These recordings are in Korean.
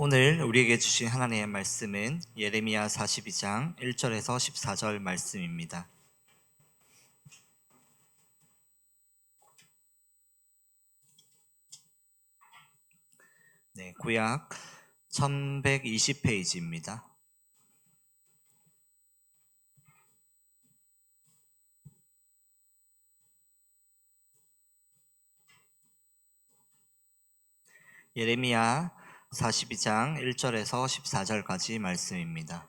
오늘 우리에게 주신 하나님의 말씀은 예레미야 42장 1절에서 14절 말씀입니다. 네, 구약 1120페이지입니다. 예레미야 42장 1절에서 14절까지 말씀입니다.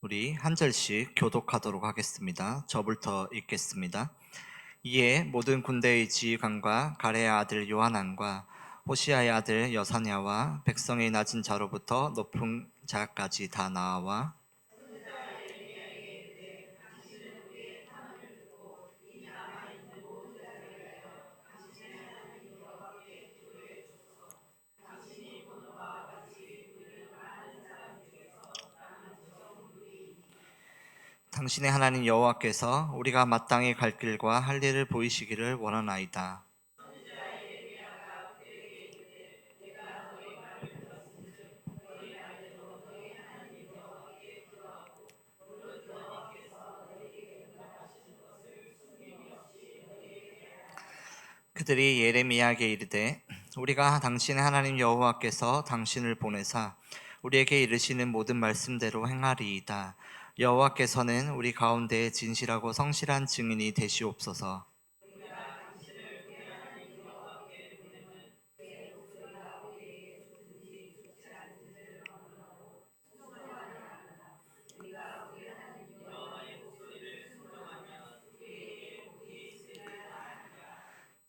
우리 한 절씩 교독하도록 하겠습니다. 저부터 읽겠습니다. 이에 모든 군대의 지휘관과 가레의 아들 요하난과 호시아의 아들 여사냐와 백성의 낮은 자로부터 높은 자까지 다 나와 당신의 하나님 여호와께서 우리가 마땅히 갈 길과 할 일을 보이시기를 원하나이다. 그들이 예레미야에게 이르되 우리가 당신의 하나님 여호와께서 당신을 보내사 우리에게 이르시는 모든 말씀대로 행하리이다. 여호와께서는 우리 가운데 진실하고 성실한 증인이 되시옵소서.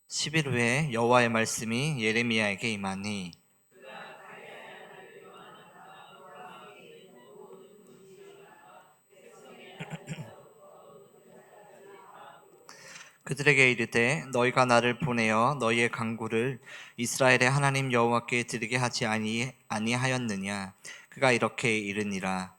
십 일 후에 여호와의 말씀이 예레미야에게 임하니 그들에게 이르되 너희가 나를 보내어 너희의 간구를 이스라엘의 하나님 여호와께 드리게 하지 아니하였느냐. 그가 이렇게 이르니라.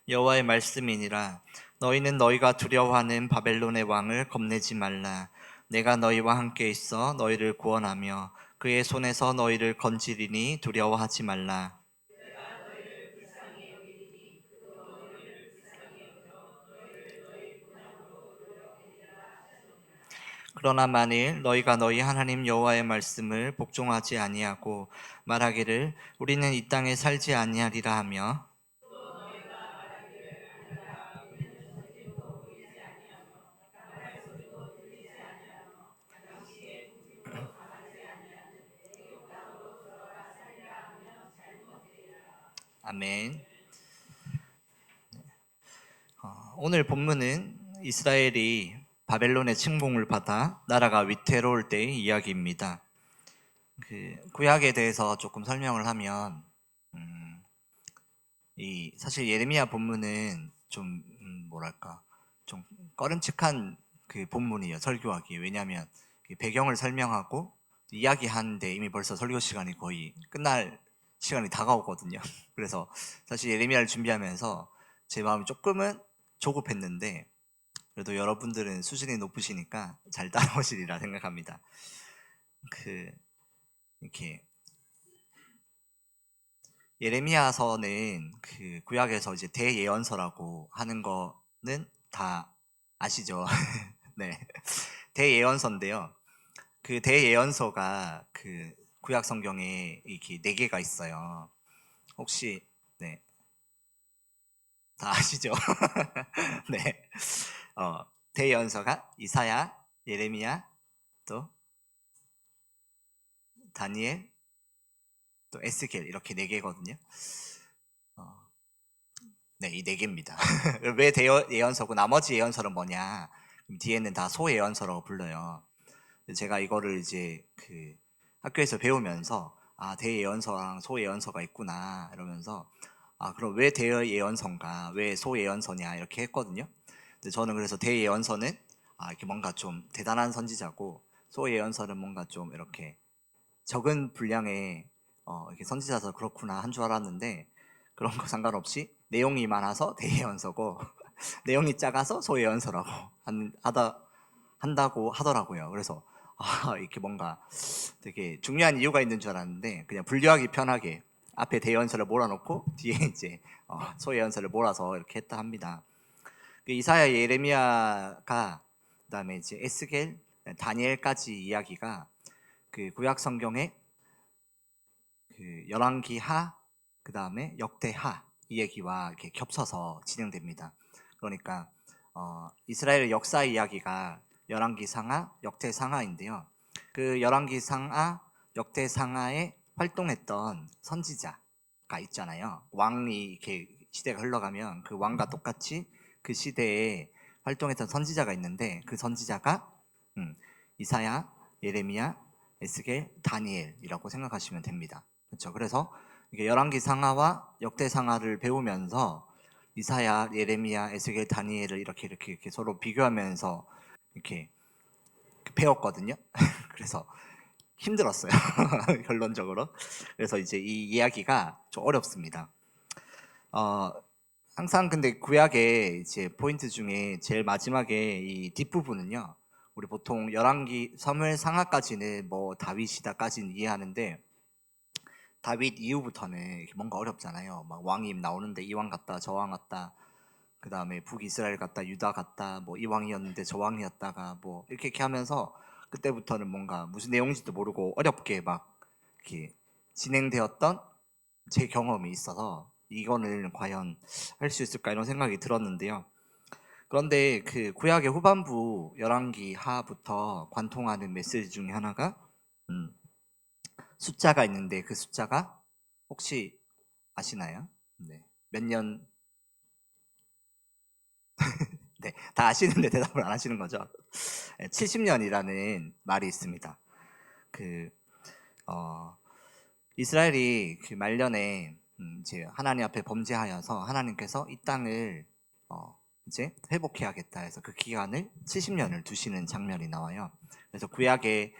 여호와의 말씀이니라. 너희는 너희가 두려워하는 바벨론의 왕을 겁내지 말라. 내가 너희와 함께 있어 너희를 구원하며 그의 손에서 너희를 건지리니 두려워하지 말라. 그러나 만일 너희가 너희 하나님 여호와의 말씀을 복종하지 아니하고 말하기를 우리는 이 땅에 살지 아니하리라 하며 아멘. 오늘 본문은 이스라엘이 바벨론의 침공을 받아 나라가 위태로울 때의 이야기입니다. 구약에 대해서 조금 설명을 하면 이 사실 예레미야 본문은 좀 뭐랄까 좀 꺼름칙한 그 본문이에요. 설교하기. 왜냐하면 배경을 설명하고 이야기하는데 이미 벌써 설교 시간이 거의 끝날 시간이 다가오거든요. 그래서 사실 예레미야를 준비하면서 제 마음이 조금은 조급했는데 그래도 여러분들은 수준이 높으시니까 잘 따라오시리라 생각합니다. 이렇게 예레미야서는 그 구약에서 이제 대예언서라고 하는 거는 다 아시죠? 네. 대예언서인데요. 그 대예언서가 그 구약 성경에 이렇게 4개가 있어요. 혹시 네. 다 아시죠? 네. 대예언서가 이사야, 예레미야, 또 다니엘, 또 에스겔 이렇게 4개거든요. 네, 이 4개입니다. 왜 대예언서고 나머지 예언서는 뭐냐? 뒤에는 다 소예언서라고 불러요. 제가 이거를 이제 그 학교에서 배우면서 대예언서랑 소예언서가 있구나 이러면서 그럼 왜 대예언서인가 왜 소예언서냐 이렇게 했거든요. 근데 저는 그래서 대예언서는 이렇게 뭔가 좀 대단한 선지자고, 소예언서는 뭔가 좀 이렇게 적은 분량의 이렇게 선지자서 그렇구나 한 줄 알았는데, 그런 거 상관없이 내용이 많아서 대예언서고 내용이 작아서 소예언서라고 한다고 하더라고요. 그래서 이렇게 뭔가 되게 중요한 이유가 있는 줄 알았는데, 그냥 분류하기 편하게 앞에 대예언서를 몰아놓고 뒤에 이제 소예언서를 몰아서 이렇게 했다 합니다. 그 이사야, 예레미야가, 그다음에 이제 에스겔, 다니엘까지 이야기가 그 구약 성경에 그 열왕기하, 그다음에 역대하 이 얘기와 이렇게 겹쳐서 진행됩니다. 그러니까 이스라엘 역사 이야기가 열왕기상하, 역대상하인데요. 그 열왕기상하, 역대상하에 활동했던 선지자가 있잖아요. 왕이 이렇게 시대가 흘러가면 그 왕과 똑같이 그 시대에 활동했던 선지자가 있는데, 그 선지자가 이사야, 예레미야, 에스겔, 다니엘이라고 생각하시면 됩니다. 그렇죠? 그래서 이게 열왕기 상하와 역대 상하를 배우면서 이사야, 예레미야, 에스겔, 다니엘을 이렇게 서로 비교하면서 이렇게 배웠거든요. 그래서 힘들었어요. 결론적으로. 그래서 이제 이 이야기가 좀 어렵습니다. 항상 근데 구약의 이제 포인트 중에 제일 마지막에 이 뒷부분은요, 우리 보통 열왕기 사무엘 상하까지는 뭐 다윗이다까지는 이해하는데, 다윗 이후부터는 뭔가 어렵잖아요. 막 왕이 나오는데 이 왕 같다, 저 왕 같다, 그 다음에 북이스라엘 같다, 유다 같다, 뭐 이 왕이었는데 저 왕이었다가 뭐 이렇게 하면서, 그때부터는 뭔가 무슨 내용인지도 모르고 어렵게 막 이렇게 진행되었던 제 경험이 있어서, 이거는 과연 할 수 있을까 이런 생각이 들었는데요. 그런데 그 구약의 후반부 열왕기 하부터 관통하는 메시지 중에 하나가 숫자가 있는데, 그 숫자가 혹시 아시나요? 네. 몇 년? 네, 다 아시는데 대답을 안 하시는 거죠? 70년이라는 말이 있습니다. 그 이스라엘이 그 말년에 이제 하나님 앞에 범죄하여서 하나님께서 이 땅을 이제 회복해야겠다 해서 그 기간을 70년을 두시는 장면이 나와요. 그래서 구약에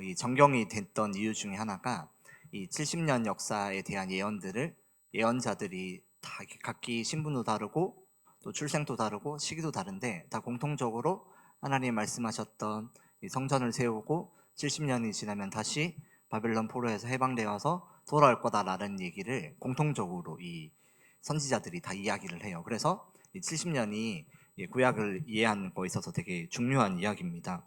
이 정경이 됐던 이유 중에 하나가 이 70년 역사에 대한 예언들을, 예언자들이 다 이렇게 각기 신분도 다르고 또 출생도 다르고 시기도 다른데, 다 공통적으로 하나님 말씀하셨던 이 성전을 세우고 70년이 지나면 다시 바벨론 포로에서 해방되어서 돌아올 거다라는 얘기를 공통적으로 이 선지자들이 다 이야기를 해요. 그래서 이 70년이 구약을 이해하는 거에 있어서 되게 중요한 이야기입니다.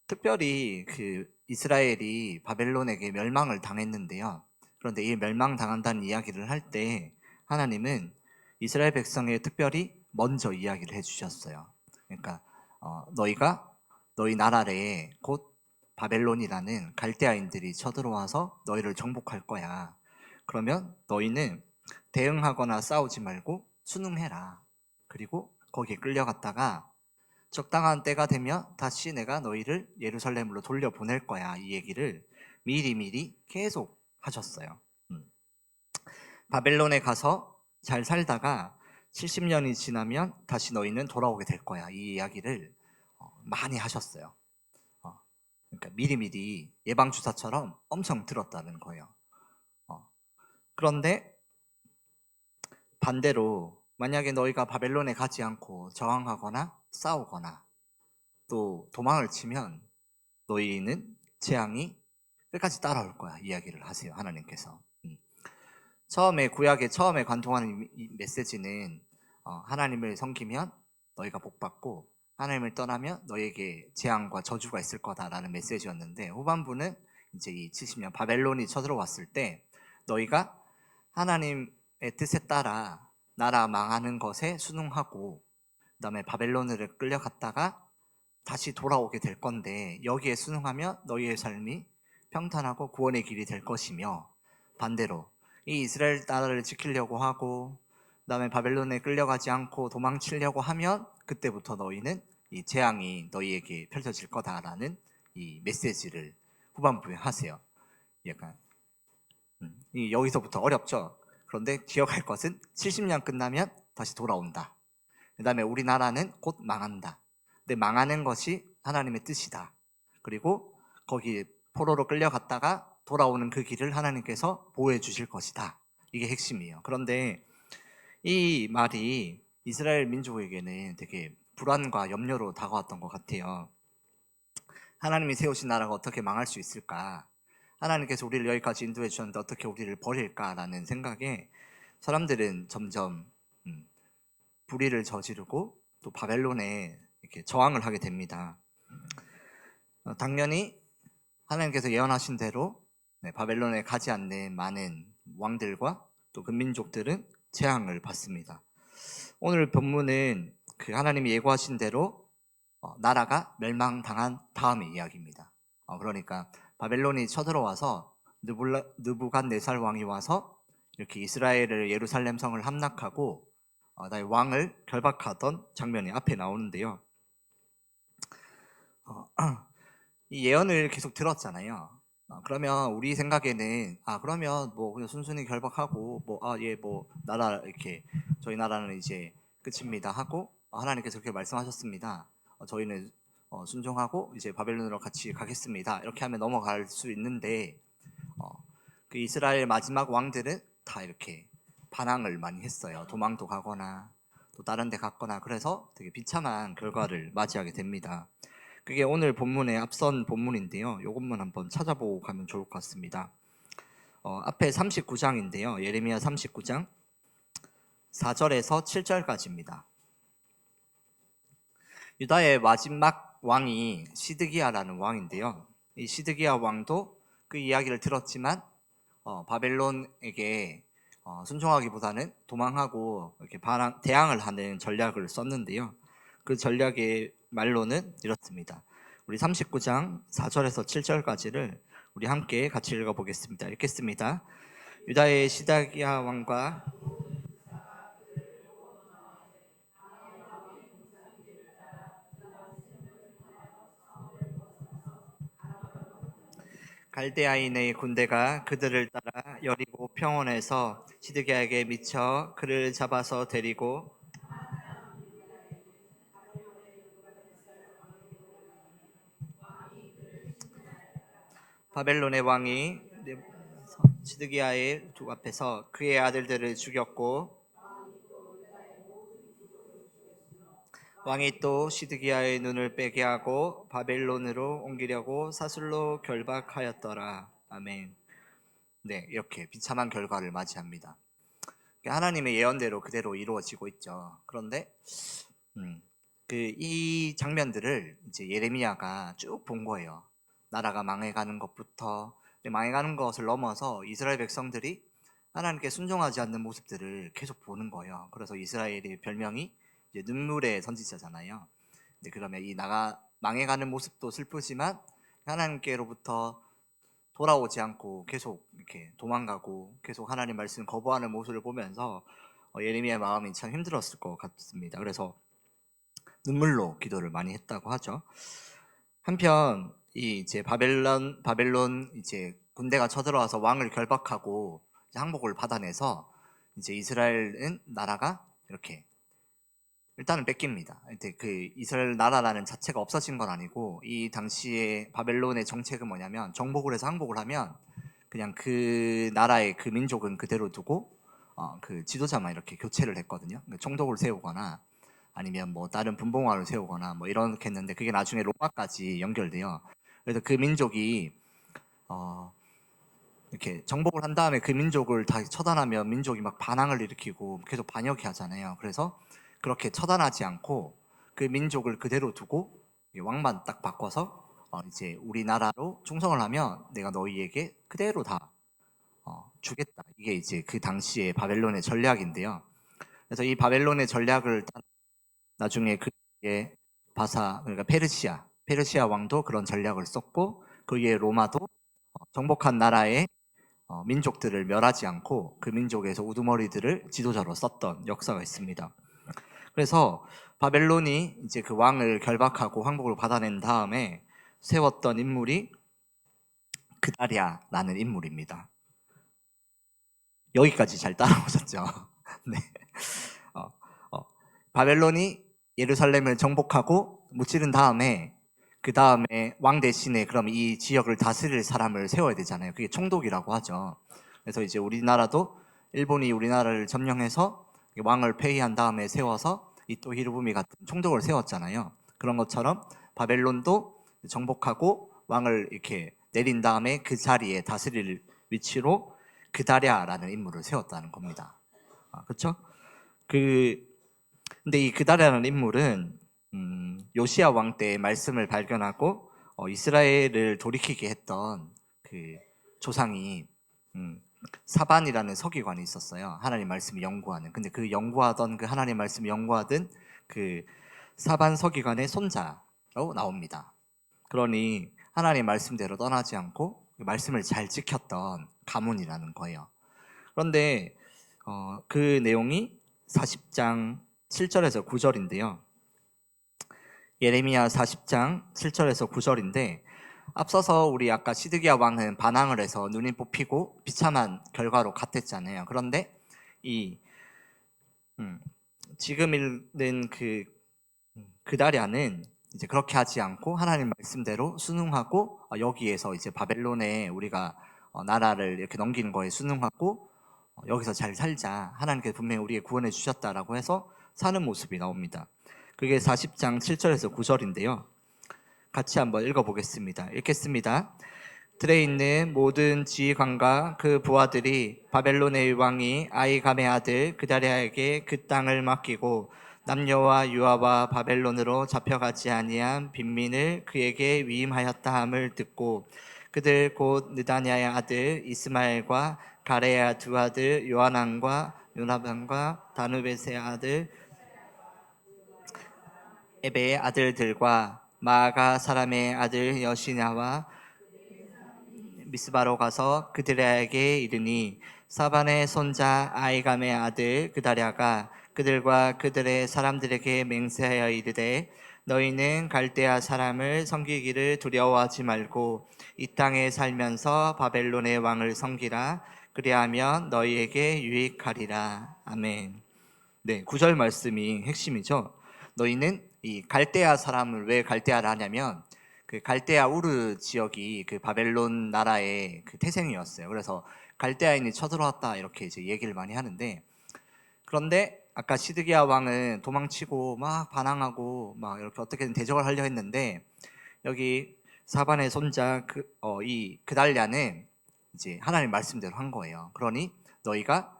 특별히 그 이스라엘이 바벨론에게 멸망을 당했는데요. 그런데 이 멸망당한다는 이야기를 할 때 하나님은 이스라엘 백성에 특별히 먼저 이야기를 해주셨어요. 그러니까 너희가 너희 나라에 곧 바벨론이라는 갈대아인들이 쳐들어와서 너희를 정복할 거야. 그러면 너희는 대응하거나 싸우지 말고 순응해라. 그리고 거기에 끌려갔다가 적당한 때가 되면 다시 내가 너희를 예루살렘으로 돌려보낼 거야. 이 얘기를 미리미리 계속 하셨어요. 바벨론에 가서 잘 살다가 70년이 지나면 다시 너희는 돌아오게 될 거야. 이 이야기를 많이 하셨어요. 그러니까 미리미리 예방주사처럼 엄청 들었다는 거예요. 그런데 반대로 만약에 너희가 바벨론에 가지 않고 저항하거나 싸우거나 또 도망을 치면 너희는 재앙이 끝까지 따라올 거야. 이야기를 하세요. 하나님께서. 처음에 구약의 처음에 관통하는 이 메시지는 하나님을 섬기면 너희가 복받고 하나님을 떠나면 너희에게 재앙과 저주가 있을 거다라는 메시지였는데, 후반부는 이제 이 70년 바벨론이 쳐들어왔을 때 너희가 하나님의 뜻에 따라 나라 망하는 것에 순응하고 그다음에 바벨론으로 끌려갔다가 다시 돌아오게 될 건데, 여기에 순응하면 너희의 삶이 평탄하고 구원의 길이 될 것이며, 반대로 이 이스라엘 나라를 지키려고 하고 그다음에 바벨론에 끌려가지 않고 도망치려고 하면 그때부터 너희는 이 재앙이 너희에게 펼쳐질 거다라는 이 메시지를 후반부에 하세요. 약간 여기서부터 어렵죠. 그런데 기억할 것은 70년 끝나면 다시 돌아온다. 그 다음에 우리나라는 곧 망한다. 근데 망하는 것이 하나님의 뜻이다. 그리고 거기 포로로 끌려갔다가 돌아오는 그 길을 하나님께서 보호해 주실 것이다. 이게 핵심이에요. 그런데 이 말이 이스라엘 민족에게는 되게 불안과 염려로 다가왔던 것 같아요. 하나님이 세우신 나라가 어떻게 망할 수 있을까? 하나님께서 우리를 여기까지 인도해 주셨는데 어떻게 우리를 버릴까라는 생각에 사람들은 점점 불의를 저지르고 또 바벨론에 이렇게 저항을 하게 됩니다. 당연히 하나님께서 예언하신 대로 바벨론에 가지 않는 많은 왕들과 또 그 민족들은 재앙을 받습니다. 오늘 본문은 그 하나님이 예고하신 대로 나라가 멸망당한 다음의 이야기입니다. 그러니까 바벨론이 쳐들어와서 느부갓네살 왕이 와서 이렇게 이스라엘을 예루살렘 성을 함락하고 왕을 결박하던 장면이 앞에 나오는데요. 이 예언을 계속 들었잖아요. 그러면 우리 생각에는 그러면 뭐 그냥 순순히 결박하고 뭐 나라 이렇게 저희 나라는 이제 끝입니다 하고 하나님께서 그렇게 말씀하셨습니다. 저희는 순종하고 이제 바벨론으로 같이 가겠습니다. 이렇게 하면 넘어갈 수 있는데 그 이스라엘 마지막 왕들은 다 이렇게 반항을 많이 했어요. 도망도 가거나 또 다른 데 갔거나 그래서 되게 비참한 결과를 맞이하게 됩니다. 그게 오늘 본문의 앞선 본문인데요. 이것만 한번 찾아보고 가면 좋을 것 같습니다. 앞에 39장인데요. 예레미야 39장 4절에서 7절까지입니다. 유다의 마지막 왕이 시드기야라는 왕인데요. 이 시드기야 왕도 그 이야기를 들었지만 바벨론에게 순종하기보다는 도망하고 이렇게 대항을 하는 전략을 썼는데요. 그 전략의 말로는 이렇습니다. 우리 39장 4절에서 7절까지를 우리 함께 같이 읽어보겠습니다. 읽겠습니다. 유다의 시드기야 왕과 갈대아인의 군대가 그들을 따라 여리고 평원에서 시드기야에게 미쳐 그를 잡아서 데리고 바벨론의 왕이 시드기야의 두 앞에서 그의 아들들을 죽였고 왕이 또 시드기야의 눈을 빼게 하고 바벨론으로 옮기려고 사슬로 결박하였더라. 아멘. 네, 이렇게 비참한 결과를 맞이합니다. 하나님의 예언대로 그대로 이루어지고 있죠. 그런데 이 장면들을 이제 예레미야가 쭉 본 거예요. 나라가 망해가는 것부터 망해가는 것을 넘어서 이스라엘 백성들이 하나님께 순종하지 않는 모습들을 계속 보는 거예요. 그래서 이스라엘의 별명이 이제 눈물의 선지자잖아요. 근데 그러면 이 망해가는 모습도 슬프지만 하나님께로부터 돌아오지 않고 계속 이렇게 도망가고 계속 하나님 말씀 거부하는 모습을 보면서 예레미야의 마음이 참 힘들었을 것 같습니다. 그래서 눈물로 기도를 많이 했다고 하죠. 한편 이 이제 바벨론 이제 군대가 쳐들어와서 왕을 결박하고 항복을 받아내서 이제 이스라엘은 나라가 이렇게 일단은 뺏깁니다. 그 이스라엘 나라라는 자체가 없어진 건 아니고 이 당시에 바벨론의 정책은 뭐냐면 정복을 해서 항복을 하면 그냥 그 나라의 그 민족은 그대로 두고 그 지도자만 이렇게 교체를 했거든요. 그러니까 총독을 세우거나 아니면 뭐 다른 분봉화를 세우거나 뭐 이렇게 했는데 그게 나중에 로마까지 연결돼요. 그래서 그 민족이 이렇게 정복을 한 다음에 그 민족을 다 처단하면 민족이 막 반항을 일으키고 계속 반역해 하잖아요. 그래서 그렇게 처단하지 않고 그 민족을 그대로 두고 왕만 딱 바꿔서 이제 우리나라로 충성을 하면 내가 너희에게 그대로 다 주겠다. 이게 이제 그 당시에 바벨론의 전략인데요. 그래서 이 바벨론의 전략을 나중에 그의 그러니까 페르시아 왕도 그런 전략을 썼고 그의 로마도 정복한 나라의 민족들을 멸하지 않고 그 민족에서 우두머리들을 지도자로 썼던 역사가 있습니다. 그래서 바벨론이 이제 그 왕을 결박하고 항복을 받아낸 다음에 세웠던 인물이 그다랴라는 인물입니다. 여기까지 잘 따라오셨죠? 네. 바벨론이 예루살렘을 정복하고 무찌른 다음에 그 다음에 왕 대신에 그럼 이 지역을 다스릴 사람을 세워야 되잖아요. 그게 총독이라고 하죠. 그래서 이제 우리나라도 일본이 우리나라를 점령해서 왕을 폐위한 다음에 세워서 이토 히로부미 같은 총독을 세웠잖아요. 그런 것처럼 바벨론도 정복하고 왕을 이렇게 내린 다음에 그 자리에 다스릴 위치로 그다랴라는 인물을 세웠다는 겁니다. 그렇죠? 근데 이 그다랴라는 인물은 요시야 왕 때 말씀을 발견하고 이스라엘을 돌이키게 했던 그 조상이 사반이라는 서기관이 있었어요. 하나님 말씀을 연구하는. 근데 그 연구하던 그 하나님 말씀을 연구하던 그 사반 서기관의 손자로 나옵니다. 그러니 하나님 말씀대로 떠나지 않고 말씀을 잘 지켰던 가문이라는 거예요. 그런데 그 내용이 40장 7절에서 9절인데요. 예레미야 40장 7절에서 9절인데 앞서서 우리 아까 시드기야 왕은 반항을 해서 눈이 뽑히고 비참한 결과로 갔댔잖아요. 그런데 이 지금 읽는 그다랴는 이제 그렇게 하지 않고 하나님 말씀대로 순응하고 여기에서 이제 바벨론에 우리가 나라를 이렇게 넘기는 거에 순응하고 여기서 잘 살자. 하나님께서 분명히 우리에게 구원해 주셨다라고 해서 사는 모습이 나옵니다. 그게 40장 7절에서 9절인데요. 같이 한번 읽어보겠습니다. 읽겠습니다. 들에 있는 모든 지휘관과 그 부하들이 바벨론의 왕이 아이감의 아들 그다랴에게 그 땅을 맡기고 남녀와 유아와 바벨론으로 잡혀가지 아니한 빈민을 그에게 위임하였다 함을 듣고 그들 곧 느다냐의 아들 이스마엘과 가레야 두 아들 요하난과 요나단과 다누베스의 아들 에베의 아들들과 마아가 사람의 아들 여시냐와 미스바로 가서 그들에게 이르니 사반의 손자 아이감의 아들 그다랴가 그들과 그들의 사람들에게 맹세하여 이르되 너희는 갈대아 사람을 섬기기를 두려워하지 말고 이 땅에 살면서 바벨론의 왕을 섬기라. 그리하면 너희에게 유익하리라. 아멘. 네, 9절 말씀이 핵심이죠. 너희는 이 갈대아 사람을 왜 갈대아를 하냐면 그 갈대아 우르 지역이 그 바벨론 나라의 그 태생이었어요. 그래서 갈대아인이 쳐들어왔다 이렇게 이제 얘기를 많이 하는데 그런데 아까 시드기야 왕은 도망치고 막 반항하고 막 이렇게 어떻게든 대적을 하려 했는데 여기 사반의 손자 이 그달랴는 이제 하나님 말씀대로 한 거예요. 그러니 너희가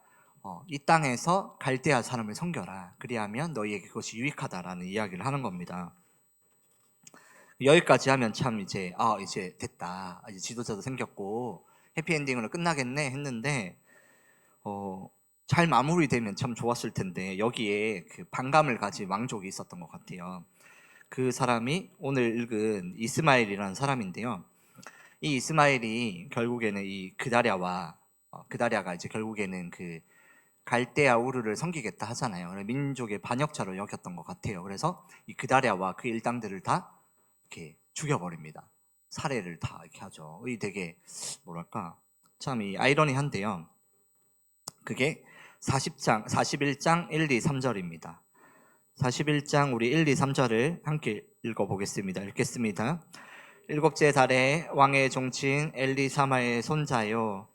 이 땅에서 갈대아 사람을 섬겨라. 그리하면 너희에게 그것이 유익하다라는 이야기를 하는 겁니다. 여기까지 하면 참 이제 이제 됐다. 이제 지도자도 생겼고 해피엔딩으로 끝나겠네 했는데 잘 마무리되면 참 좋았을 텐데 여기에 그 반감을 가진 왕족이 있었던 것 같아요. 그 사람이 오늘 읽은 이스마엘이라는 사람인데요. 이 이스마엘이 결국에는 이 그다랴가 이제 결국에는 그 갈대아 우르를 섬기겠다 하잖아요. 민족의 반역자로 여겼던 것 같아요. 그래서 이 그다랴와 그 일당들을 다 이렇게 죽여버립니다. 살해를 다 이렇게 하죠. 이 되게 뭐랄까 참 이 아이러니한데요. 그게 41장 1, 2, 3절입니다. 41장 우리 1, 2, 3절을 함께 읽어보겠습니다. 읽겠습니다. 일곱째 달에 왕의 종친 엘리사마의 손자요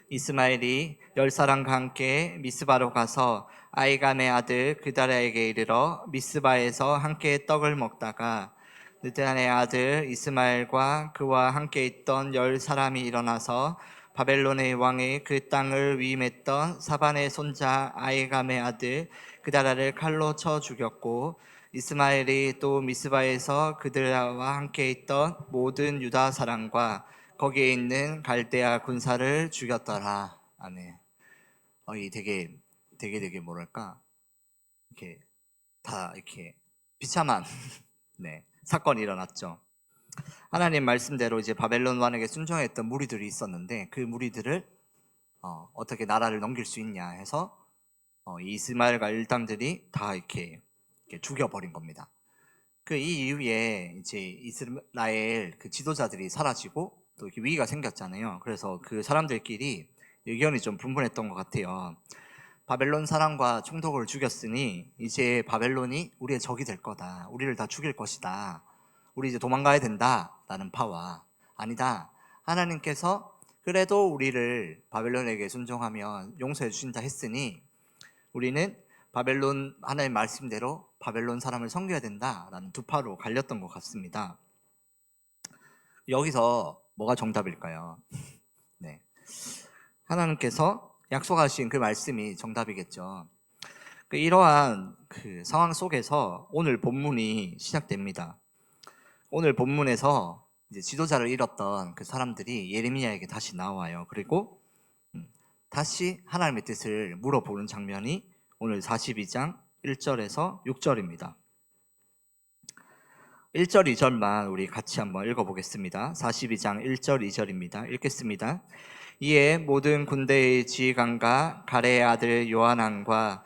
이스마엘이 10사람과 함께 미스바로 가서 아이감의 아들 그다랴에게 이르러 미스바에서 함께 떡을 먹다가 느단의 아들 이스마엘과 그와 함께 있던 10사람이 일어나서 바벨론의 왕이 그 땅을 위임했던 사반의 손자 아이감의 아들 그다랴를 칼로 쳐 죽였고 이스마엘이 또 미스바에서 그들과 함께 있던 모든 유다 사람과 거기에 있는 갈대아 군사를 죽였더라. 아멘. 이 되게 뭐랄까 이렇게 다 이렇게 비참한 네, 사건이 일어났죠. 하나님 말씀대로 이제 바벨론 왕에게 순종했던 무리들이 있었는데 그 무리들을 어떻게 나라를 넘길 수 있냐 해서 이 이스마엘과 일당들이 다 이렇게 죽여버린 겁니다. 그 이 이후에 이제 이스라엘 그 지도자들이 사라지고 또 이렇게 위기가 생겼잖아요. 그래서 그 사람들끼리 의견이 좀 분분했던 것 같아요. 바벨론 사람과 총독을 죽였으니 이제 바벨론이 우리의 적이 될 거다. 우리를 다 죽일 것이다. 우리 이제 도망가야 된다. 라는 파와 아니다. 하나님께서 그래도 우리를 바벨론에게 순종하면 용서해 주신다 했으니 우리는 바벨론 하나님 말씀대로 바벨론 사람을 섬겨야 된다라는 두 파로 갈렸던 것 같습니다. 여기서 뭐가 정답일까요? 네, 하나님께서 약속하신 그 말씀이 정답이겠죠. 이러한 그 상황 속에서 오늘 본문이 시작됩니다. 오늘 본문에서 이제 지도자를 잃었던 그 사람들이 예레미야에게 다시 나와요. 그리고 다시 하나님의 뜻을 물어보는 장면이 오늘 42장 1절에서 6절입니다. 1절, 2절만 우리 같이 한번 읽어보겠습니다. 42장 1절, 2절입니다. 읽겠습니다. 이에 모든 군대의 지휘관과 가레의 아들 요하난과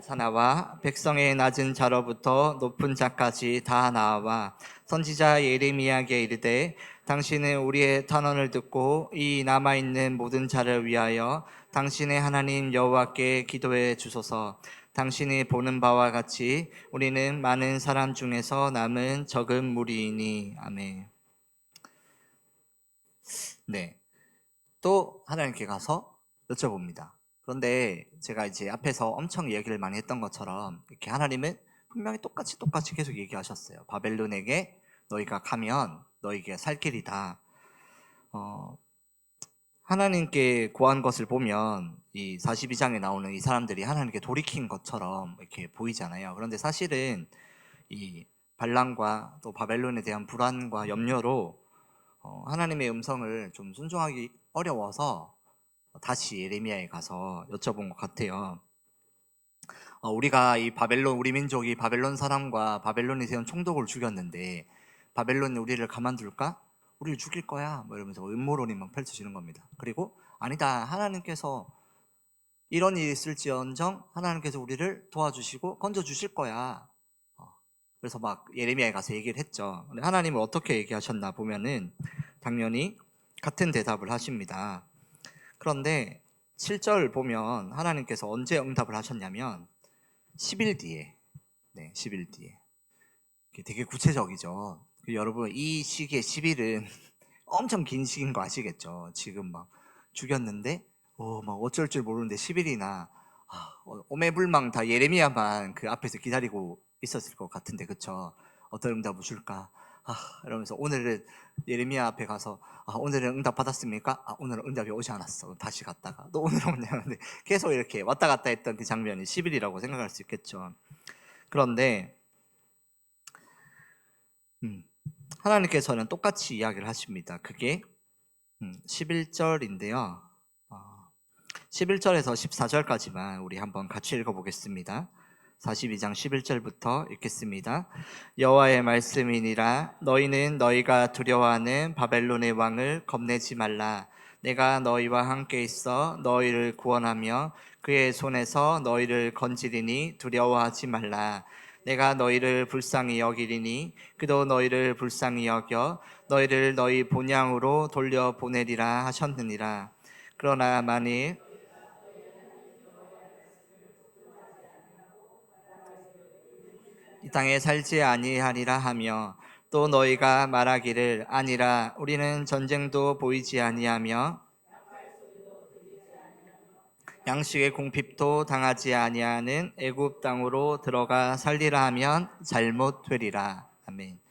사나와 백성의 낮은 자로부터 높은 자까지 다 나와 선지자 예레미야에게 이르되 당신은 우리의 탄원을 듣고 이 남아있는 모든 자를 위하여 당신의 하나님 여호와께 기도해 주소서. 당신이 보는 바와 같이 우리는 많은 사람 중에서 남은 적은 무리이니. 아멘. 네, 또 하나님께 가서 여쭤봅니다. 그런데 제가 이제 앞에서 엄청 얘기를 많이 했던 것처럼 이렇게 하나님은 분명히 똑같이 계속 얘기하셨어요. 바벨론에게 너희가 가면 너희에게 살 길이다. 하나님께 구한 것을 보면 이 42장에 나오는 이 사람들이 하나님께 돌이킨 것처럼 이렇게 보이잖아요. 그런데 사실은 이 반란과 또 바벨론에 대한 불안과 염려로 하나님의 음성을 좀 순종하기 어려워서 다시 예레미야에 가서 여쭤본 것 같아요. 우리가 이 바벨론, 우리 민족이 바벨론 사람과 바벨론에 세운 총독을 죽였는데 바벨론이 우리를 가만둘까? 우리를 죽일 거야. 뭐 이러면서 음모론이 막 펼쳐지는 겁니다. 그리고 아니다. 하나님께서 이런 일이 있을지언정 하나님께서 우리를 도와주시고 건져주실 거야. 그래서 막 예레미야에 가서 얘기를 했죠. 근데 하나님은 어떻게 얘기하셨나 보면은 당연히 같은 대답을 하십니다. 그런데 7절 보면 하나님께서 언제 응답을 하셨냐면 10일 뒤에, 네, 10일 뒤에. 되게 구체적이죠. 여러분 이 시기의 10일은 엄청 긴 시기인 거 아시겠죠? 지금 막 죽였는데 막 어쩔 줄 모르는데 10일이나 오매불망 다 예레미야만 그 앞에서 기다리고 있었을 것 같은데, 그쵸? 어떤 응답을 줄까? 이러면서 오늘은 예레미야 앞에 가서 오늘은 응답 받았습니까? 오늘은 응답이 오지 않았어. 다시 갔다가 또 오늘은 오냐는데 계속 이렇게 왔다 갔다 했던 그 장면이 10일이라고 생각할 수 있겠죠. 그런데 하나님께서는 똑같이 이야기를 하십니다. 그게 11절인데요. 11절에서 14절까지만 우리 한번 같이 읽어보겠습니다. 42장 11절부터 읽겠습니다. 여호와의 말씀이니라. 너희는 너희가 두려워하는 바벨론의 왕을 겁내지 말라. 내가 너희와 함께 있어 너희를 구원하며 그의 손에서 너희를 건지리니 두려워하지 말라. 내가 너희를 불쌍히 여기리니 그도 너희를 불쌍히 여겨 너희를 너희 본향으로 돌려보내리라 하셨느니라. 그러나 만일 이 땅에 살지 아니하리라 하며 또 너희가 말하기를 아니라 우리는 전쟁도 보이지 아니하며 양식의 궁핍도 당하지 아니하는 애굽 땅으로 들어가 살리라 하면 잘못되리라. 아멘.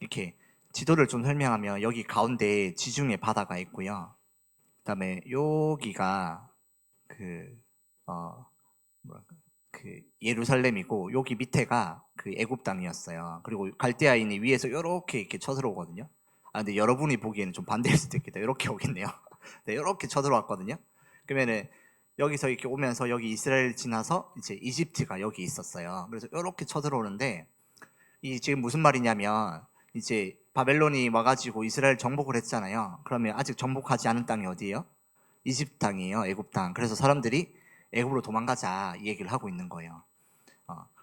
이렇게 지도를 좀 설명하면 여기 가운데 지중해 바다가 있고요. 그다음에 여기가 그 예루살렘이고 여기 밑에가 그 애굽 땅이었어요. 그리고 갈대아인이 위에서 이렇게 쳐들어오거든요. 근데 여러분이 보기에는 좀 반대일 수도 있겠다. 이렇게 오겠네요. 네, 이렇게 쳐들어왔거든요. 그러면은 여기서 이렇게 오면서 여기 이스라엘 지나서 이제 이집트가 여기 있었어요. 그래서 이렇게 쳐들어오는데 이 지금 무슨 말이냐면 이제 바벨론이 와가지고 이스라엘 정복을 했잖아요. 그러면 아직 정복하지 않은 땅이 어디예요? 이집트 땅이에요. 애굽 땅. 그래서 사람들이 애굽으로 도망가자 이 얘기를 하고 있는 거예요.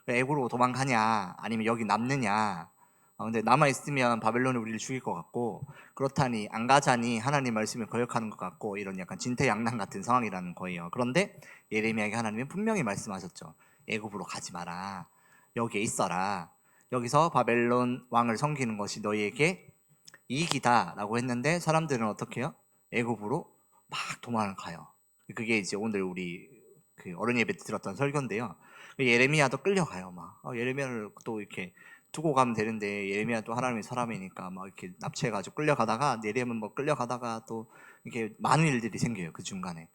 애굽으로 도망가냐 아니면 여기 남느냐, 근데 남아 있으면 바벨론이 우리를 죽일 것 같고, 그렇다니 안 가자니 하나님 말씀을 거역하는 것 같고, 이런 약간 진퇴양난 같은 상황이라는 거예요. 그런데 예레미야에게 하나님은 분명히 말씀하셨죠. 애굽으로 가지 마라. 여기에 있어라. 여기서 바벨론 왕을 섬기는 것이 너희에게 이익이다라고 했는데, 사람들은 어떻게 해요? 애굽으로 막 도망을 가요. 그게 이제 오늘 우리 그 어른 예배 때 들었던 설교인데요. 예레미야도 끌려가요. 막 예레미야를 또 이렇게 두고 가면 되는데, 예레미야 또 하나님의 사람이니까 막 이렇게 납치해가지고 끌려가다가, 예레미야 뭐 끌려가다가 또 이렇게 많은 일들이 생겨요, 그 중간에.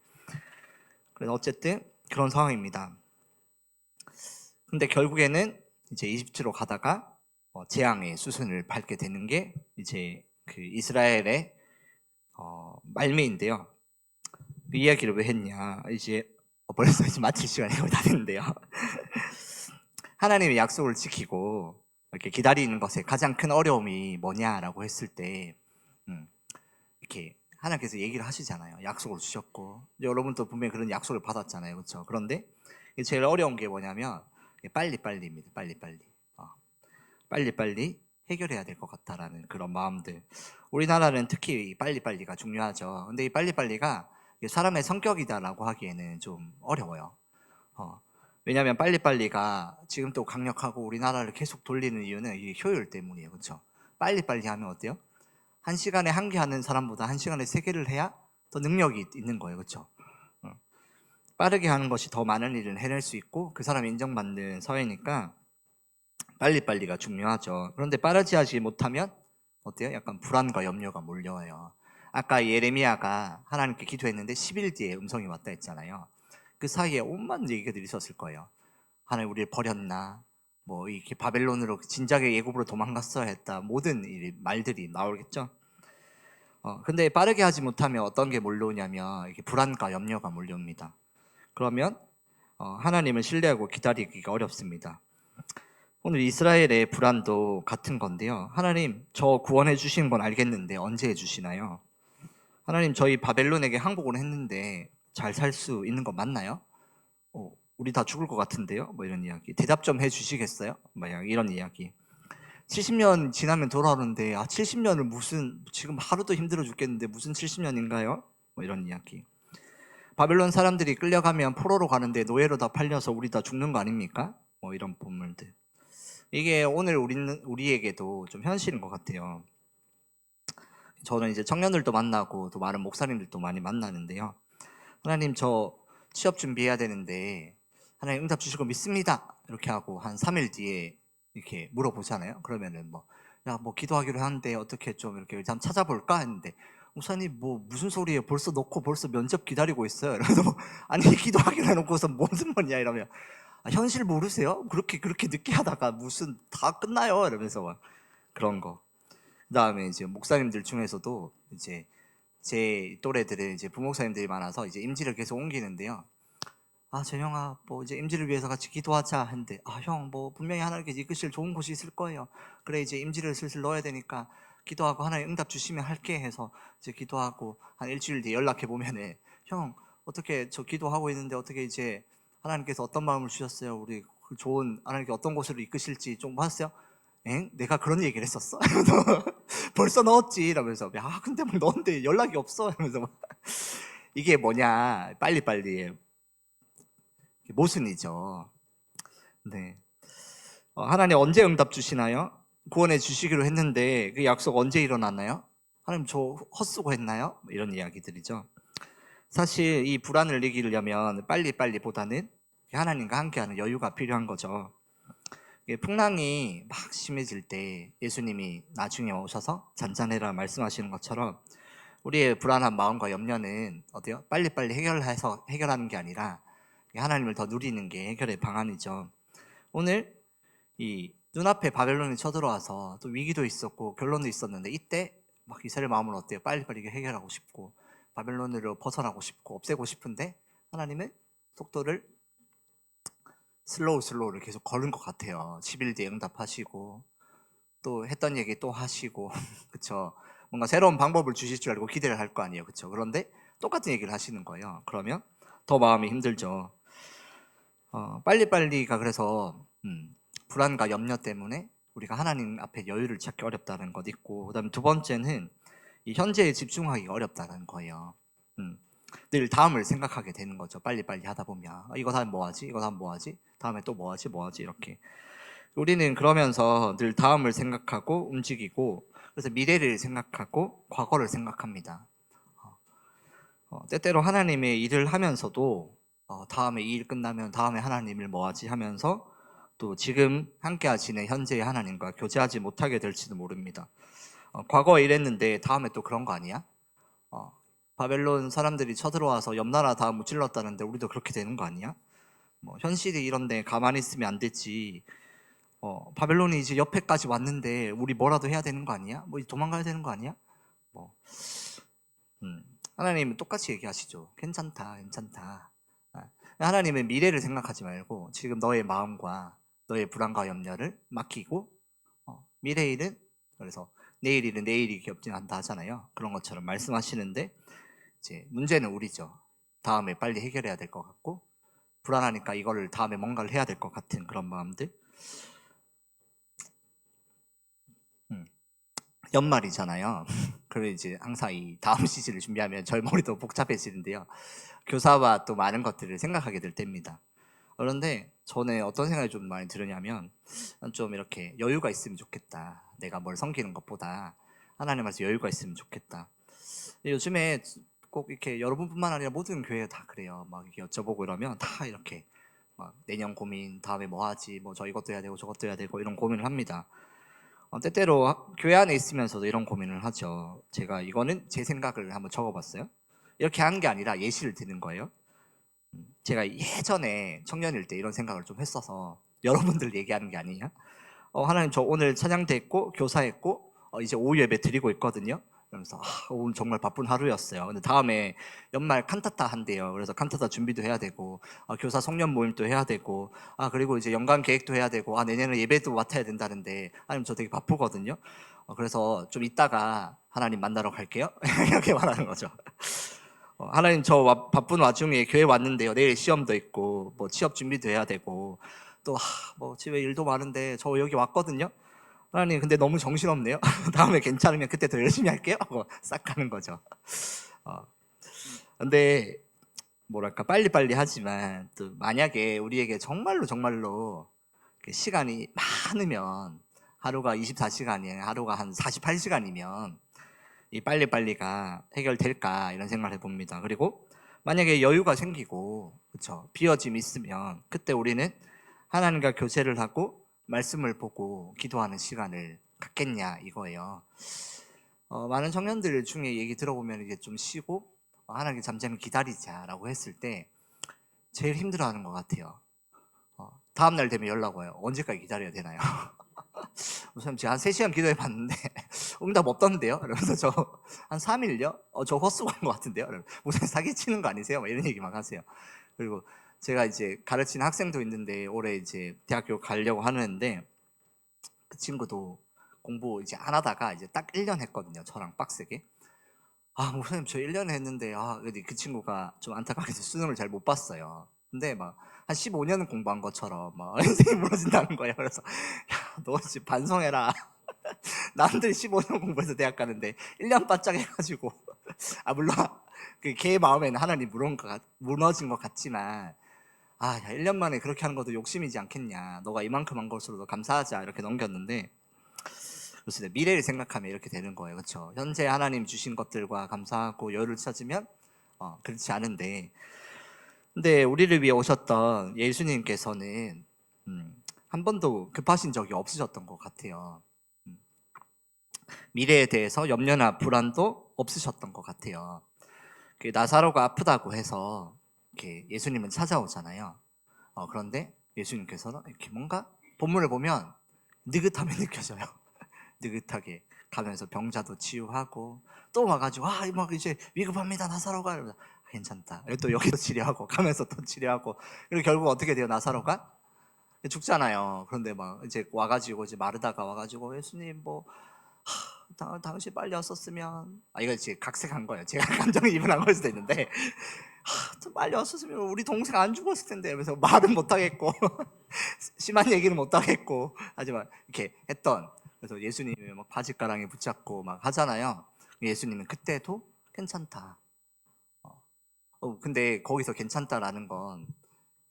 그래서 어쨌든 그런 상황입니다. 근데 결국에는 이제 이집트로 가다가 재앙의 수순을 밟게 되는 게 이제 그 이스라엘의 말미인데요. 그 이야기를 왜 했냐? 이제 벌써 이제 마칠 시간이 거의 다 됐는데요. 하나님의 약속을 지키고 이렇게 기다리는 것에 가장 큰 어려움이 뭐냐라고 했을 때, 이렇게 하나님께서 얘기를 하시잖아요. 약속을 주셨고, 여러분도 분명히 그런 약속을 받았잖아요, 그렇죠? 그런데 제일 어려운 게 뭐냐면 빨리빨리입니다. 빨리빨리 해결해야 될 것 같다라는 그런 마음들. 우리나라는 특히 빨리빨리가 중요하죠. 근데 이 빨리빨리가 사람의 성격이다라고 하기에는 좀 어려워요. 어, 왜냐하면 빨리빨리가 지금 또 강력하고 우리나라를 계속 돌리는 이유는 이 효율 때문이에요. 그렇죠? 빨리빨리 하면 어때요? 한 시간에 한 개 하는 사람보다 한 시간에 세 개를 해야 더 능력이 있는 거예요. 그렇죠? 빠르게 하는 것이 더 많은 일을 해낼 수 있고 그 사람이 인정받는 사회니까 빨리빨리가 중요하죠. 그런데 빠르지 하지 못하면 어때요? 약간 불안과 염려가 몰려와요. 아까 예레미야가 하나님께 기도했는데 10일 뒤에 음성이 왔다 했잖아요. 그 사이에 온갖 얘기들이 있었을 거예요. 하나님 우리를 버렸나? 뭐 이렇게 바벨론으로 진작에 예굽으로 도망갔어야 했다. 모든 말들이 나오겠죠. 근데 빠르게 하지 못하면 어떤 게 몰려오냐면 이렇게 불안과 염려가 몰려옵니다. 그러면 하나님을 신뢰하고 기다리기가 어렵습니다. 오늘 이스라엘의 불안도 같은 건데요. 하나님, 저 구원해 주시는 건 알겠는데 언제 해 주시나요? 하나님, 저희 바벨론에게 항복을 했는데 잘 살 수 있는 거 맞나요? 우리 다 죽을 것 같은데요? 뭐 이런 이야기. 대답 좀 해 주시겠어요? 뭐 이런 이야기. 70년 지나면 돌아오는데 70년을 무슨, 지금 하루도 힘들어 죽겠는데 무슨 70년인가요? 뭐 이런 이야기. 바벨론 사람들이 끌려가면 포로로 가는데 노예로 다 팔려서 우리 다 죽는 거 아닙니까? 뭐 이런 본문들. 이게 오늘 우리에게도 좀 현실인 것 같아요. 저는 이제 청년들도 만나고 또 많은 목사님들도 많이 만나는데요. 하나님, 저 취업 준비해야 되는데 하나님 응답 주실 거 믿습니다. 이렇게 하고 한 3일 뒤에 이렇게 물어보잖아요. 그러면은 뭐 기도하기로 하는데 어떻게 좀 이렇게 일단 찾아볼까 했는데, 목사님 뭐 무슨 소리예요? 벌써 놓고 벌써 면접 기다리고 있어요. 그래서 아니 기도하기로 해놓고서 무슨 말이야 이러면, 현실 모르세요? 그렇게 늦게 하다가 무슨 다 끝나요? 이러면서 막 그런 거. 그다음에 이제 목사님들 중에서도 이제 제 또래들은 이제 부목사님들이 많아서 이제 임지를 계속 옮기는데요. 재영아, 뭐 이제 임지를 위해서 같이 기도하자 했는데, 형, 뭐 분명히 하나님께서 이끄실 좋은 곳이 있을 거예요. 그래, 이제 임지를 슬슬 넣어야 되니까 기도하고 하나님 응답 주시면 할게 해서 이제 기도하고 한 일주일 뒤에 연락해 보면은, 형, 어떻게 저 기도하고 있는데 어떻게 이제 하나님께서 어떤 마음을 주셨어요? 우리 그 좋은 하나님께 어떤 곳으로 이끄실지 좀 봤어요? 엥? 내가 그런 얘기를 했었어? 벌써 넣었지 이러면서, 근데 뭐 넣었는데 연락이 없어 이러면서 이게 뭐냐, 빨리빨리 모순이죠. 네. 하나님 언제 응답 주시나요? 구원해 주시기로 했는데 그 약속 언제 일어났나요? 하나님 저 헛수고 했나요? 이런 이야기들이죠. 사실 이 불안을 이기려면 빨리빨리보다는 하나님과 함께하는 여유가 필요한 거죠. 풍랑이 막 심해질 때 예수님이 나중에 오셔서 잔잔해라 말씀하시는 것처럼 우리의 불안한 마음과 염려는 어때요? 빨리빨리 해결하는 게 아니라 하나님을 더 누리는 게 해결의 방안이죠. 오늘 이 눈앞에 바벨론이 쳐들어와서 또 위기도 있었고 결론도 있었는데, 이때 막 이스라엘 마음은 어때요? 빨리빨리 해결하고 싶고 바벨론으로 벗어나고 싶고 없애고 싶은데, 하나님은 속도를 슬로우를 계속 걸은 것 같아요. 10일 뒤에 응답하시고 또 했던 얘기 또 하시고 그쵸? 뭔가 새로운 방법을 주실 줄 알고 기대를 할 거 아니에요, 그쵸? 그런데 똑같은 얘기를 하시는 거예요. 그러면 더 마음이 힘들죠. 빨리빨리가 그래서 불안과 염려 때문에 우리가 하나님 앞에 여유를 찾기 어렵다는 것 있고, 그다음에 두 번째는 이 현재에 집중하기가 어렵다는 거예요. 늘 다음을 생각하게 되는 거죠. 빨리빨리 하다 보면 이거 다음 뭐 하지? 이거 다음 뭐 하지? 다음에 또 뭐 하지? 뭐 하지? 이렇게 우리는 그러면서 늘 다음을 생각하고 움직이고, 그래서 미래를 생각하고 과거를 생각합니다. 때때로 하나님의 일을 하면서도 다음에 이 일 끝나면 다음에 하나님을 뭐 하지 하면서 또 지금 함께 하시는 현재의 하나님과 교제하지 못하게 될지도 모릅니다. 과거에 이랬는데 다음에 또 그런 거 아니야? 바벨론 사람들이 쳐들어와서 옆 나라 다 무찔렀다는데 우리도 그렇게 되는 거 아니야? 뭐 현실이 이런데 가만히 있으면 안 되지. 바벨론이 이제 옆에까지 왔는데 우리 뭐라도 해야 되는 거 아니야? 뭐 도망가야 되는 거 아니야? 뭐 하나님은 똑같이 얘기하시죠. 괜찮다, 괜찮다. 하나님은 미래를 생각하지 말고 지금 너의 마음과 너의 불안과 염려를 맡기고, 미래 일은, 그래서 내일 일은 내일이 겹친한다 하잖아요. 그런 것처럼 말씀하시는데, 이제 문제는 우리죠. 다음에 빨리 해결해야 될 것 같고, 불안하니까 이거를 다음에 뭔가를 해야 될 것 같은 그런 마음들. 연말이잖아요. 그리고 이제 항상 이 다음 시즌을 준비하면 저희 머리도 복잡해지는데요. 교사와 또 많은 것들을 생각하게 될 때입니다. 그런데 저는 어떤 생각이 좀 많이 들으냐면, 좀 이렇게 여유가 있으면 좋겠다. 내가 뭘 섬기는 것보다 하나님 앞에서 여유가 있으면 좋겠다. 요즘에 꼭 이렇게 여러분뿐만 아니라 모든 교회가 다 그래요. 막 이렇게 여쭤보고 이러면 다 이렇게 막 내년 고민, 다음에 뭐 하지, 뭐 저 이것도 해야 되고 저것도 해야 되고 이런 고민을 합니다. 때때로 교회 안에 있으면서도 이런 고민을 하죠. 제가 이거는 제 생각을 한번 적어봤어요. 이렇게 하는 게 아니라 예시를 드는 거예요. 제가 예전에 청년일 때 이런 생각을 좀 했어서 여러분들 얘기하는 게 아니냐. 하나님 저 오늘 찬양대 했고 교사했고 이제 오후 예배 드리고 있거든요. 그러면서 오늘 정말 바쁜 하루였어요. 근데 다음에 연말 칸타타 한대요. 그래서 칸타타 준비도 해야 되고, 교사 송년 모임도 해야 되고, 그리고 이제 연간 계획도 해야 되고, 내년에 예배도 맡아야 된다는데 하나님 저 되게 바쁘거든요. 그래서 좀 이따가 하나님 만나러 갈게요. 이렇게 말하는 거죠. 하나님 저 바쁜 와중에 교회 왔는데요. 내일 시험도 있고 뭐 취업 준비도 해야 되고 또 뭐 집에 일도 많은데 저 여기 왔거든요. 하나님 근데 너무 정신없네요. 다음에 괜찮으면 그때 더 열심히 할게요 하고 싹 가는 거죠. 근데 뭐랄까 빨리빨리 하지만 또 만약에 우리에게 정말로 정말로 시간이 많으면, 하루가 24시간이 하루가 한 48시간이면 이 빨리빨리가 해결될까 이런 생각을 해봅니다. 그리고 만약에 여유가 생기고 그쵸 비어짐이 있으면 그때 우리는 하나님과 교제를 하고 말씀을 보고 기도하는 시간을 갖겠냐 이거예요. 많은 청년들 중에 얘기 들어보면 이게 좀 쉬고 하나님께 잠잠히 기다리자라고 했을 때 제일 힘들어하는 것 같아요. 다음날 되면 연락 와요. 언제까지 기다려야 되나요? 우선 제가 한 3시간 기도해 봤는데 응답 없던데요? 이러면서 저 한 3일요? 저 헛수고한 것 같은데요? 무슨 사기치는 거 아니세요? 막 이런 얘기 막 하세요. 그리고 제가 이제 가르치는 학생도 있는데 올해 이제 대학교 가려고 하는데 그 친구도 공부 이제 안 하다가 이제 딱 1년 했거든요. 저랑 빡세게. 목사님 저 1년 했는데 근데 그 친구가 좀 안타깝게도 수능을 잘 못 봤어요. 근데 막 한 15년 공부한 것처럼 막 인생이 무너진다는 거예요. 그래서 야, 너 지금 반성해라. 남들이 15년 공부해서 대학 가는데 1년 바짝 해가지고 물론 그 걔 마음에는 하나님 무너진 것 같지만 야 1년 만에 그렇게 하는 것도 욕심이지 않겠냐. 너가 이만큼 한 것으로도 감사하자 이렇게 넘겼는데, 그렇습니다. 미래를 생각하면 이렇게 되는 거예요. 그렇죠? 현재 하나님 주신 것들과 감사하고 여유를 찾으면 그렇지 않은데, 근데 우리를 위해 오셨던 예수님께서는 한 번도 급하신 적이 없으셨던 것 같아요. 미래에 대해서 염려나 불안도 없으셨던 것 같아요. 나사로가 아프다고 해서 이렇게 예수님은 찾아오잖아요. 그런데 예수님께서는 이렇게 뭔가 본문을 보면 느긋함이 느껴져요. 느긋하게 가면서 병자도 치유하고 또 와가지고 막 이제 위급합니다 나사로가 이러면서 괜찮다. 또 여기도 치료하고 가면서 또 치료하고, 그리고 결국 어떻게 돼요? 나사로가 죽잖아요. 그런데 막 이제 와가지고 이제 마르다가 와가지고 예수님 뭐 당신 빨리 왔었으면 이거 이제 각색한 거예요. 제가 감정이입을 한 걸 수도 있는데 좀 빨리 왔었으면 우리 동생 안 죽었을 텐데 그래서 말은 못 하겠고 심한 얘기는 못 하겠고 하지만 이렇게 했던, 그래서 예수님이 막 바짓가랑에 붙잡고 막 하잖아요. 예수님은 그때도 괜찮다. 근데 거기서 괜찮다라는 건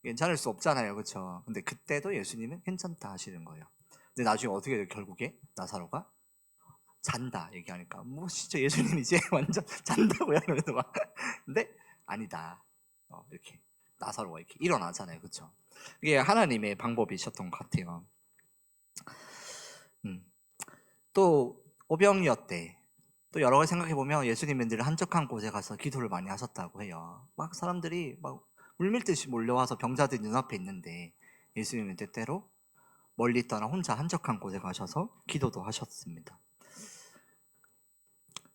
괜찮을 수 없잖아요, 그렇죠? 근데 그때도 예수님은 괜찮다 하시는 거예요. 근데 나중에 어떻게 돼요? 결국에 나사로가 잔다 얘기하니까 뭐 진짜 예수님 이제 완전 잔다고요? 이러면서 막 근데 아니다. 이렇게 나사로가 이렇게 일어나잖아요, 그렇죠? 이게 하나님의 방법이셨던 것 같아요. 음. 또 오병이었대. 또 여러 가지 생각해 보면 예수님은 늘 한적한 곳에 가서 기도를 많이 하셨다고 해요. 막 사람들이 막 물밀듯이 몰려와서 병자들이 눈앞에 있는데 예수님은 때때로 멀리 떠나 혼자 한적한 곳에 가셔서 기도도 하셨습니다.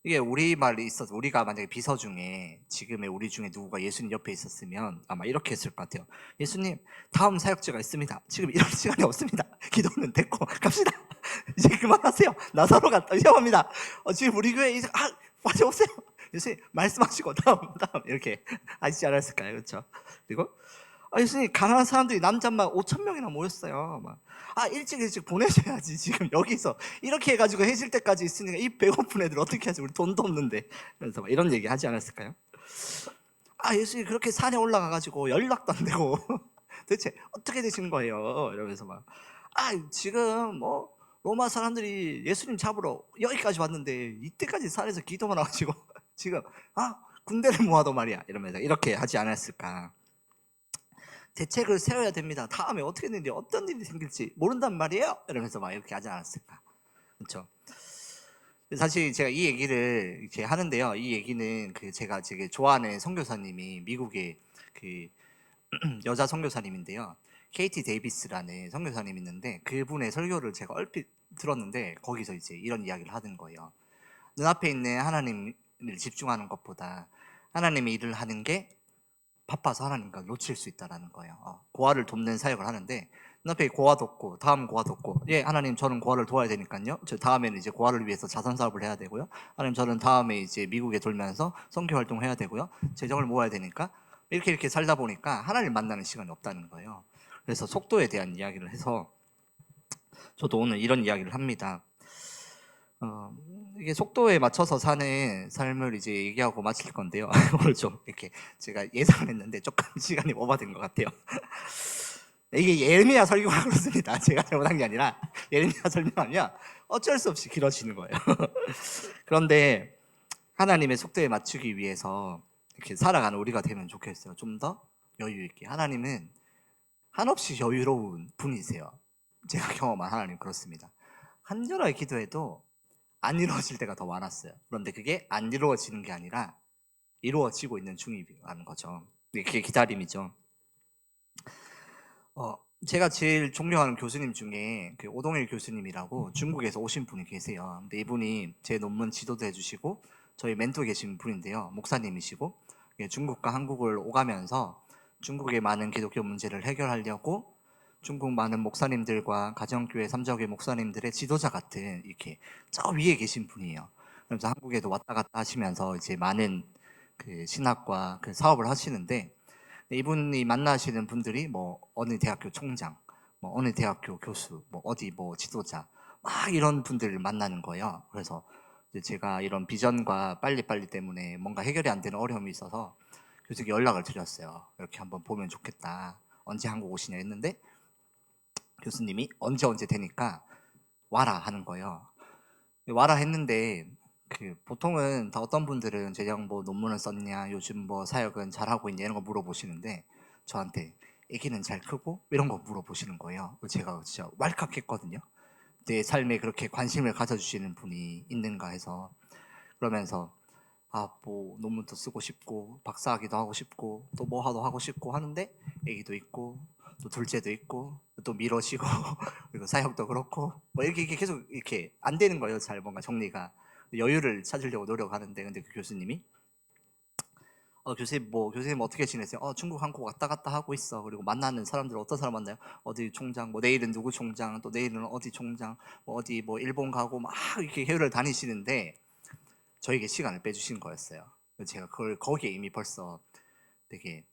이게 우리말이 있어서 우리가 만약에 비서 중에 지금의 우리 중에 누구가 예수님 옆에 있었으면 아마 이렇게 했을 것 같아요. 예수님, 다음 사역지가 있습니다. 지금 이럴 시간이 없습니다. 기도는 됐고 갑시다. 이제 그만하세요. 나사로가 위험합니다. 지금 우리 교회 이제 빨리 오세요. 예수님 말씀하시고 다음 이렇게 하시지 않았을까요? 그렇죠? 그리고 예수님 가난한 사람들이 남자만 5,000명이나 모였어요. 일찍 보내셔야지. 지금 여기서 이렇게 해가지고 해질 때까지 있으니까 이 배고픈 애들 어떻게 하지? 우리 돈도 없는데. 그래서 막 이런 얘기 하지 않았을까요? 예수님 그렇게 산에 올라가가지고 연락도 안 되고 대체 어떻게 되신 거예요? 이러면서 지금 뭐 로마 사람들이 예수님 잡으러 여기까지 왔는데 이때까지 산에서 기도만 하가지고 지금 군대를 모아도 말이야 이러면서 이렇게 하지 않았을까? 대책을 세워야 됩니다. 다음에 어떻게 되는지 어떤 일이 생길지 모른단 말이에요. 이러면서 막 이렇게 하지 않았을까? 그렇죠? 사실 제가 이 얘기를 이렇게 하는데요. 이 얘기는 제가 되게 좋아하는 선교사님이 미국의 그 여자 선교사님인데요. 케이티 데이비스라는 선교사님이 있는데 그분의 설교를 제가 얼핏 들었는데 거기서 이제 이런 이야기를 하는 거예요. 눈앞에 있는 하나님을 집중하는 것보다 하나님의 일을 하는 게 바빠서 하나님과 놓칠 수 있다는 거예요. 고아를 돕는 사역을 하는데 눈앞에 고아 돕고 다음 고아 돕고, 하나님 저는 고아를 도와야 되니까요. 저 다음에는 이제 고아를 위해서 자선 사업을 해야 되고요. 하나님 저는 다음에 이제 미국에 돌면서 선교 활동해야 되고요. 재정을 모아야 되니까 이렇게 살다 보니까 하나님 만나는 시간이 없다는 거예요. 그래서 속도에 대한 이야기를 해서 저도 오늘 이런 이야기를 합니다. 이게 속도에 맞춰서 사는 삶을 이제 얘기하고 마칠 건데요. 오늘 좀 이렇게 제가 예상을 했는데 조금 시간이 오버된 것 같아요. 이게 예레미야 설교가 그렇습니다. 제가 잘못한 게 아니라 예레미야 설명하면 어쩔 수 없이 길어지는 거예요. 그런데 하나님의 속도에 맞추기 위해서 이렇게 살아가는 우리가 되면 좋겠어요. 좀 더 여유 있게. 하나님은 한없이 여유로운 분이세요. 제가 경험한 하나님 그렇습니다. 간절하게 기도해도 안 이루어질 때가 더 많았어요. 그런데 그게 안 이루어지는 게 아니라 이루어지고 있는 중이라는 거죠. 그게 기다림이죠. 제가 제일 존경하는 교수님 중에 오동일 교수님이라고 중국에서 오신 분이 계세요. 근데 이분이 제 논문 지도도 해주시고 저희 멘토 계신 분인데요. 목사님이시고 중국과 한국을 오가면서 중국의 많은 기독교 문제를 해결하려고 중국 많은 목사님들과 가정교회 삼자교회 목사님들의 지도자 같은 이렇게 저 위에 계신 분이에요. 그래서 한국에도 왔다 갔다 하시면서 이제 많은 신학과 사업을 하시는데 이분이 만나시는 분들이 뭐 어느 대학교 총장, 뭐 어느 대학교 교수, 뭐 어디 뭐 지도자 막 이런 분들을 만나는 거예요. 그래서 이제 제가 이런 비전과 빨리빨리 때문에 뭔가 해결이 안 되는 어려움이 있어서 교수에게 연락을 드렸어요. 이렇게 한번 보면 좋겠다. 언제 한국 오시냐 했는데 교수님이 언제 되니까 와라 하는 거예요. 와라 했는데 보통은 다 어떤 분들은 재정 뭐 논문을 썼냐, 요즘 뭐 사역은 잘하고 있냐 이런 거 물어보시는데 저한테 애기는 잘 크고 이런 거 물어보시는 거예요. 제가 진짜 왈칵했거든요. 내 삶에 그렇게 관심을 가져주시는 분이 있는가 해서. 그러면서 뭐 논문도 쓰고 싶고 박사학위도 하고 싶고 또 뭐 하고 싶고 하는데 애기도 있고 또 둘째도 있고 또 미뤄지고 그리고 사역도 그렇고 뭐 이렇게 계속 이렇게 안 되는 거예요. 잘 뭔가 정리가. 여유를 찾으려고 노력하는데 근데 그 교수님이 교수님 어떻게 지내세요? 중국 한국 왔다 갔다 하고 있어. 그리고 만나는 사람들 어떤 사람 만나요? 어디 총장, 뭐 내일은 누구 총장, 또 내일은 어디 총장, 뭐 어디 뭐 일본 가고 막 이렇게 해외를 다니시는데 저에게 시간을 빼주신 거였어요. 제가 그걸 거기에 이미 벌써 되게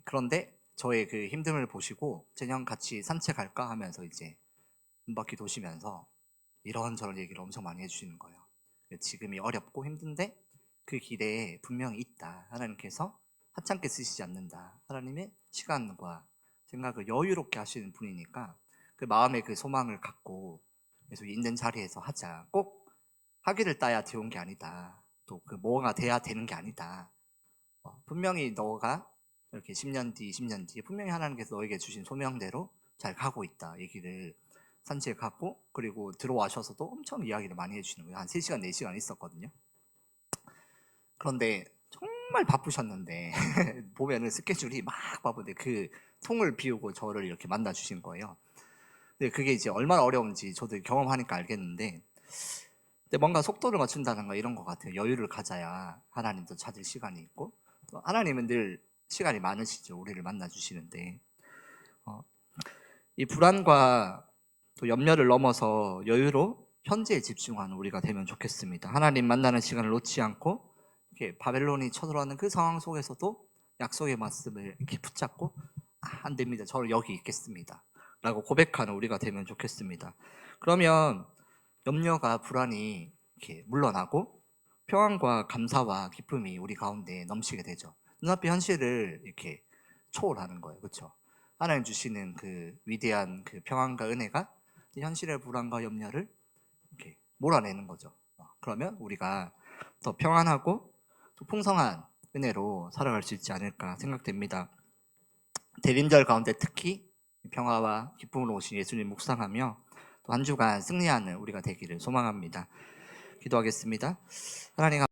그런데 저의 그 힘듦을 보시고 쟤랑 같이 산책할까 하면서 이제 한 바퀴 도시면서 이런저런 얘기를 엄청 많이 해주시는 거예요. 지금이 어렵고 힘든데 그 길에 분명히 있다. 하나님께서 하찮게 쓰시지 않는다. 하나님의 시간과 생각을 여유롭게 하시는 분이니까 그 마음의 그 소망을 갖고 계속 있는 자리에서 하자. 꼭 학위를 따야 되는 게 아니다. 또 그 뭐가 돼야 되는 게 아니다. 분명히 너가 이렇게 10년 뒤, 20년 뒤에 분명히 하나님께서 너에게 주신 소명대로 잘 가고 있다. 얘기를 산책하고 그리고 들어와셔서도 엄청 이야기를 많이 해주시는 거예요. 한 3시간, 4시간 있었거든요. 그런데 정말 바쁘셨는데 보면은 스케줄이 막 바쁜데 그 통을 비우고 저를 이렇게 만나 주신 거예요. 근데 그게 이제 얼마나 어려운지 저도 경험하니까 알겠는데 근데 뭔가 속도를 맞춘다는 거 이런 것 같아요. 여유를 가져야 하나님도 찾을 시간이 있고 또 하나님은 늘 시간이 많으시죠. 우리를 만나 주시는데 이 불안과 또 염려를 넘어서 여유로 현재에 집중하는 우리가 되면 좋겠습니다. 하나님 만나는 시간을 놓지 않고 이렇게 바벨론이 쳐들어가는 그 상황 속에서도 약속의 말씀을 이렇게 붙잡고 안 됩니다. 저는 여기 있겠습니다. 라고 고백하는 우리가 되면 좋겠습니다. 그러면 염려가 불안이 이렇게 물러나고 평안과 감사와 기쁨이 우리 가운데 넘치게 되죠. 눈앞의 현실을 이렇게 초월하는 거예요. 그렇죠? 하나님 주시는 그 위대한 그 평안과 은혜가 현실의 불안과 염려를 이렇게 몰아내는 거죠. 그러면 우리가 더 평안하고 또 풍성한 은혜로 살아갈 수 있지 않을까 생각됩니다. 대림절 가운데 특히 평화와 기쁨으로 오신 예수님 묵상하며 또 한 주간 승리하는 우리가 되기를 소망합니다. 기도하겠습니다. 하나님